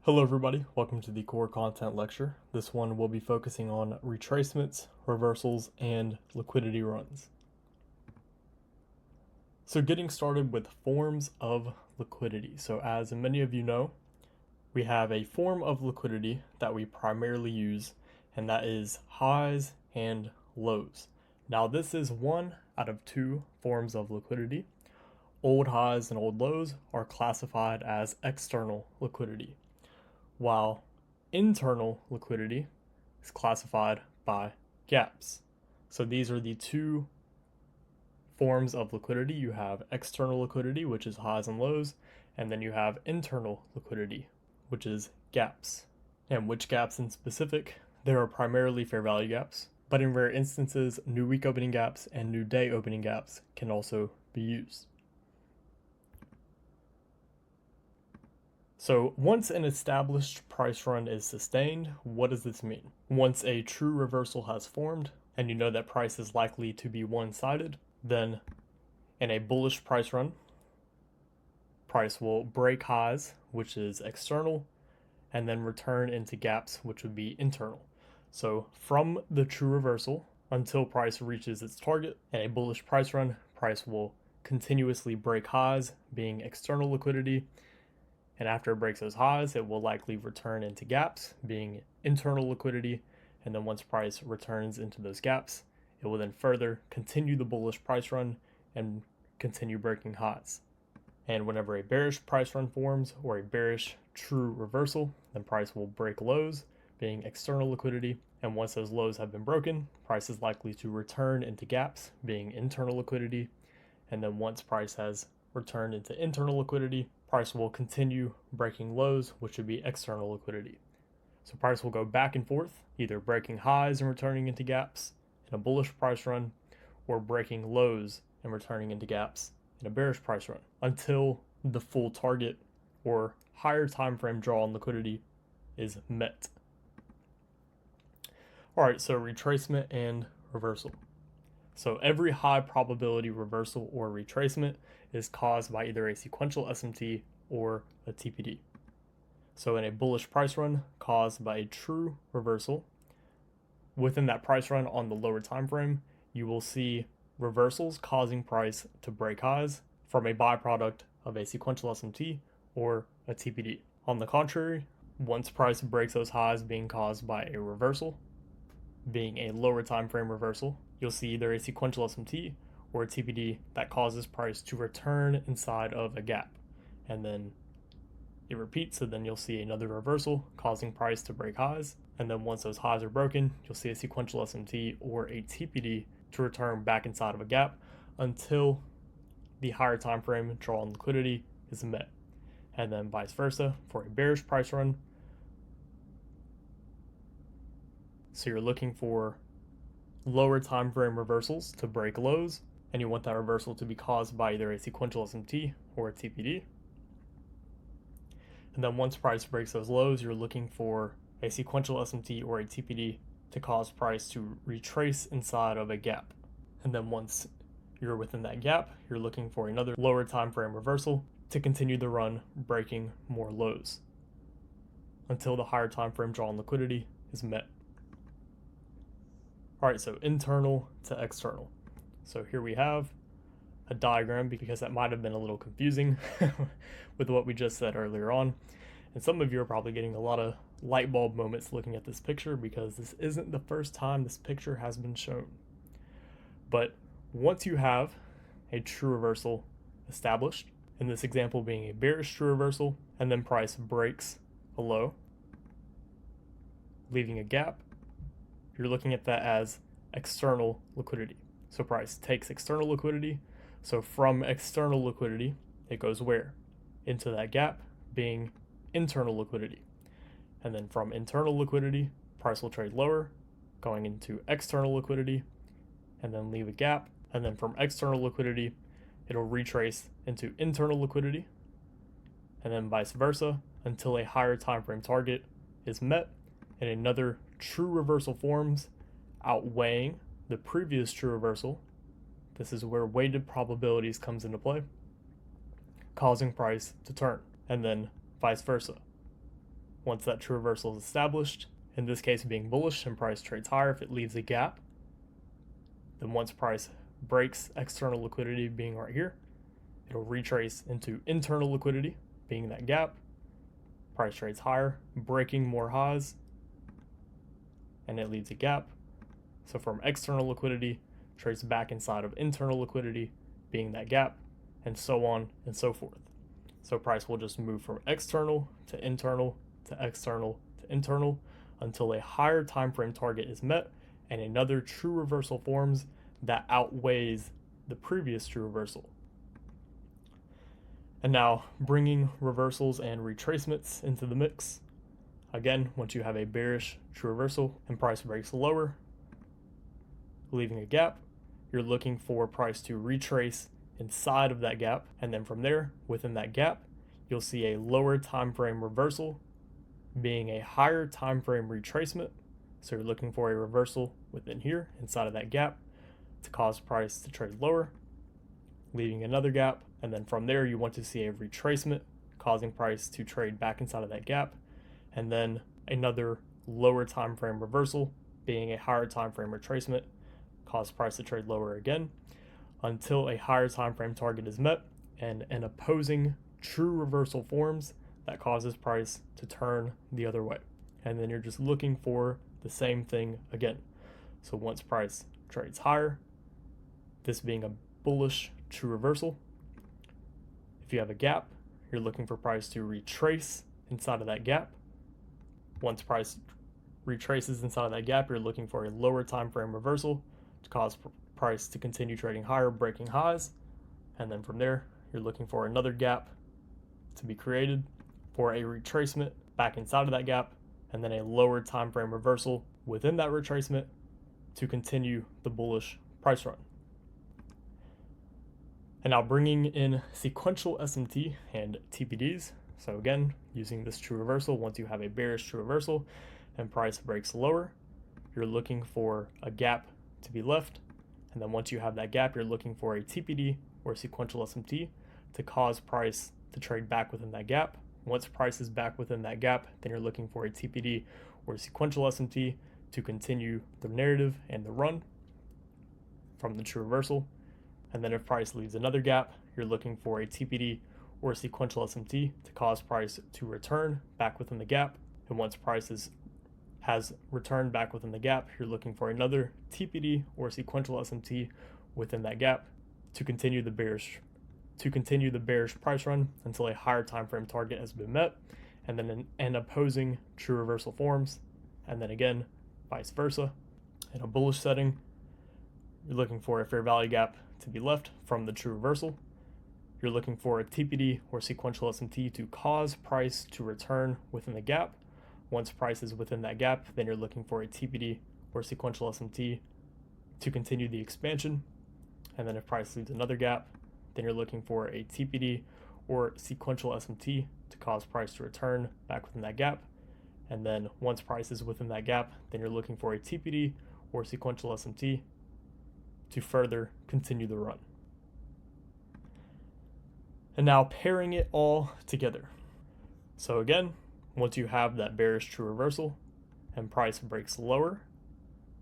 Hello everybody, welcome to the core content lecture. This one will be focusing on retracements, reversals, and liquidity runs. So getting started with forms of liquidity. So as many of you know, we have a form of liquidity that we primarily use, and that is highs and lows. Now this is one out of two forms of liquidity. Old highs and old lows are classified as external liquidity, while internal liquidity is classified by gaps. So these are the two forms of liquidity. You have external liquidity, which is highs and lows, and then you have internal liquidity, which is gaps. And which gaps in specific? There are primarily fair value gaps, but in rare instances, new week opening gaps and new day opening gaps can also be used. So once an established price run is sustained, what does this mean? Once a true reversal has formed, and you know that price is likely to be one-sided, then in a bullish price run, price will break highs, which is external, and then return into gaps, which would be internal. So from the true reversal until price reaches its target, in a bullish price run, price will continuously break highs, being external liquidity, and after it breaks those highs, it will likely return into gaps, being internal liquidity, and then once price returns into those gaps, it will then further continue the bullish price run and continue breaking highs. And whenever a bearish price run forms or a bearish true reversal, then price will break lows, being external liquidity, and once those lows have been broken, price is likely to return into gaps, being internal liquidity, and then once price has returned into internal liquidity, price will continue breaking lows, which would be external liquidity. So price will go back and forth, either breaking highs and returning into gaps in a bullish price run, or breaking lows and returning into gaps in a bearish price run, until the full target or higher time frame draw on liquidity is met. All right, so retracement and reversal. So every high probability reversal or retracement is caused by either a sequential SMT or a TPD. So in a bullish price run caused by a true reversal, within that price run on the lower time frame, you will see reversals causing price to break highs from a byproduct of a sequential SMT or a TPD. On the contrary, once price breaks those highs being caused by a reversal, being a lower time frame reversal, you'll see either a sequential SMT or a TPD that causes price to return inside of a gap. And then it repeats, so then you'll see another reversal causing price to break highs. And then once those highs are broken, you'll see a sequential SMT or a TPD to return back inside of a gap until the higher time frame draw on liquidity is met. And then vice versa for a bearish price run. So you're looking for lower time frame reversals to break lows, and you want that reversal to be caused by either a sequential SMT or a TPD. And then once price breaks those lows, you're looking for a sequential SMT or a TPD to cause price to retrace inside of a gap. And then once you're within that gap, you're looking for another lower time frame reversal to continue the run, breaking more lows until the higher time frame draw on liquidity is met. All right, so internal to external. So here we have a diagram because that might have been a little confusing with what we just said earlier on. And some of you are probably getting a lot of light bulb moments looking at this picture because this isn't the first time this picture has been shown. But once you have a true reversal established, in this example being a bearish true reversal, and then price breaks a low, leaving a gap, you're looking at that as external liquidity. So price takes external liquidity. So from external liquidity, it goes where? Into that gap, being internal liquidity. And then from internal liquidity, price will trade lower, going into external liquidity, and then leave a gap. And then from external liquidity, it'll retrace into internal liquidity, and then vice versa until a higher time frame target is met and another true reversal forms, outweighing the previous true reversal. This is where weighted probabilities comes into play, causing price to turn, and then vice versa. Once that true reversal is established, in this case being bullish and price trades higher if it leaves a gap, then once price breaks external liquidity being right here, it'll retrace into internal liquidity being that gap, price trades higher, breaking more highs, and it leaves a gap. So from external liquidity, trades back inside of internal liquidity being that gap, and so on and so forth. So price will just move from external to internal to external to internal until a higher time frame target is met and another true reversal forms that outweighs the previous true reversal. And now bringing reversals and retracements into the mix. Again, once you have a bearish true reversal and price breaks lower, leaving a gap, you're looking for price to retrace inside of that gap, and then from there, within that gap, you'll see a lower time frame reversal being a higher time frame retracement. So you're looking for a reversal within here inside of that gap to cause price to trade lower, leaving another gap, and then from there you want to see a retracement causing price to trade back inside of that gap, and then another lower time frame reversal being a higher time frame retracement cause price to trade lower again until a higher time frame target is met and an opposing true reversal forms that causes price to turn the other way. And then you're just looking for the same thing again. So once price trades higher, this being a bullish true reversal, if you have a gap, you're looking for price to retrace inside of that gap. Once price retraces inside of that gap, you're looking for a lower time frame reversal to cause price to continue trading higher, breaking highs. And then from there, you're looking for another gap to be created for a retracement back inside of that gap, and then a lower time frame reversal within that retracement to continue the bullish price run. And now bringing in sequential SMT and TPDs. So again, using this true reversal, once you have a bearish true reversal and price breaks lower, you're looking for a gap to be left. And then once you have that gap, you're looking for a TPD or sequential SMT to cause price to trade back within that gap. Once price is back within that gap, then you're looking for a TPD or sequential SMT to continue the narrative and the run from the true reversal. And then if price leaves another gap, you're looking for a TPD or a sequential SMT to cause price to return back within the gap. And once price has returned back within the gap, you're looking for another TPD or sequential SMT within that gap to continue the bearish price run until a higher time frame target has been met, and then an opposing true reversal forms, and then again vice versa. In a bullish setting, you're looking for a fair value gap to be left from the true reversal. You're looking for a TPD or sequential SMT to cause price to return within the gap. Once price is within that gap, then you're looking for a TPD or sequential SMT to continue the expansion. And then if price leaves another gap, then you're looking for a TPD or sequential SMT to cause price to return back within that gap. And then once price is within that gap, then you're looking for a TPD or sequential SMT to further continue the run. And now pairing it all together. So again, once you have that bearish true reversal and price breaks lower,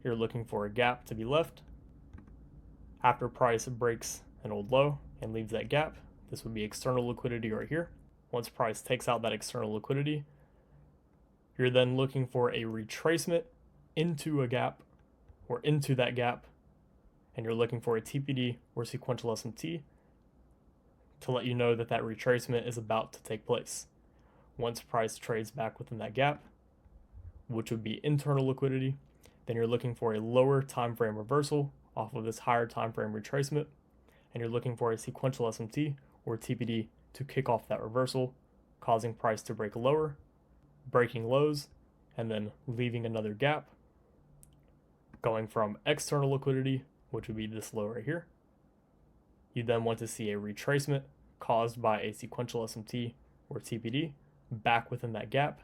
you're looking for a gap to be left. After price breaks an old low and leaves that gap, this would be external liquidity right here. Once price takes out that external liquidity, you're then looking for a retracement into a gap or into that gap, and you're looking for a TPD or sequential SMT to let you know that that retracement is about to take place. Once price trades back within that gap, which would be internal liquidity, then you're looking for a lower time frame reversal off of this higher time frame retracement, and you're looking for a sequential SMT or TPD to kick off that reversal, causing price to break lower, breaking lows, and then leaving another gap, going from external liquidity, which would be this low right here. You then want to see a retracement caused by a sequential SMT or TPD back within that gap,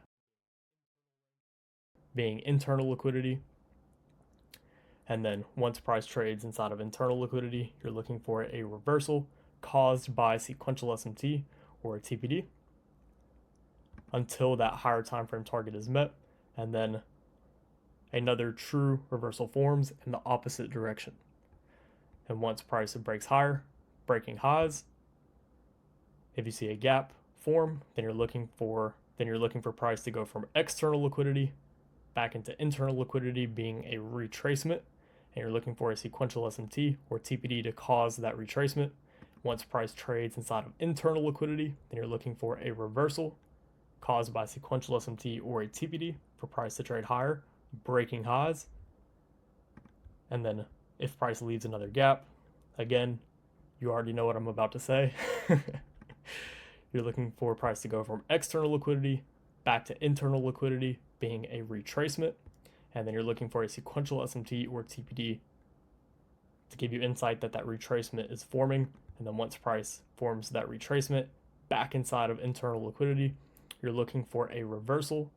being internal liquidity. And then once price trades inside of internal liquidity, you're looking for a reversal caused by sequential SMT or TPD. until that higher time frame target is met, and then another true reversal forms in the opposite direction. And once price breaks higher, breaking highs, if you see a gap form, then you're looking for price to go from external liquidity back into internal liquidity, being a retracement, and you're looking for a sequential SMT or TPD to cause that retracement. Once price trades inside of internal liquidity, then you're looking for a reversal caused by sequential SMT or a TPD for price to trade higher, breaking highs. And then if price leaves another gap, again, you already know what I'm about to say. You're looking for price to go from external liquidity back to internal liquidity, being a retracement. And then you're looking for a sequential SMT or TPD to give you insight that that retracement is forming. And then once price forms that retracement back inside of internal liquidity, you're looking for a reversal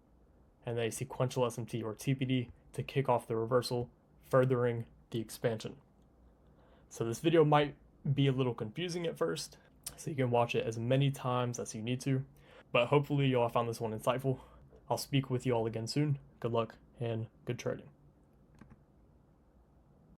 and a sequential SMT or TPD to kick off the reversal, furthering the expansion. So this video might be a little confusing at first, so you can watch it as many times as you need to, but hopefully you all found this one insightful. I'll speak with you all again soon. Good luck and good trading.